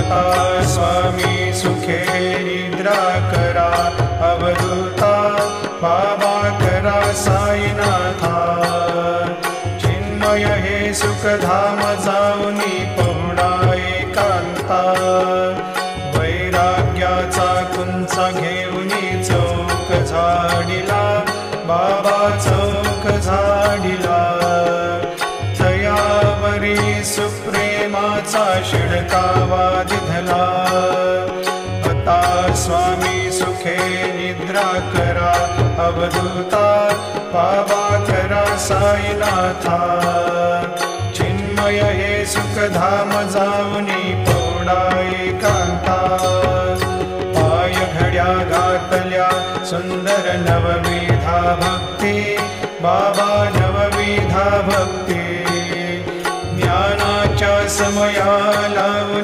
स्वामी सुखे निद्रा करा अवधूता बाबा करा साईनाथा चिन्मय हे सुखधाम जाऊनी पहुडा एकांता वैराग्याचा कुंचा घेऊनी चौक झाडिला बाबा चौक झाडिला तयावरी सुप्रेमाचा शिडकावा दिधला आता स्वामी सुखे निद्रा करा अवधूता बाबा करा साईनाथा चिन्मय हे सुखधाम जाऊनी पौडा एकांता पाय घड्या घातल्या सुंदर नवविधा भक्ती बाबा नवविधा भक्ती ज्ञानाच्या समया लावून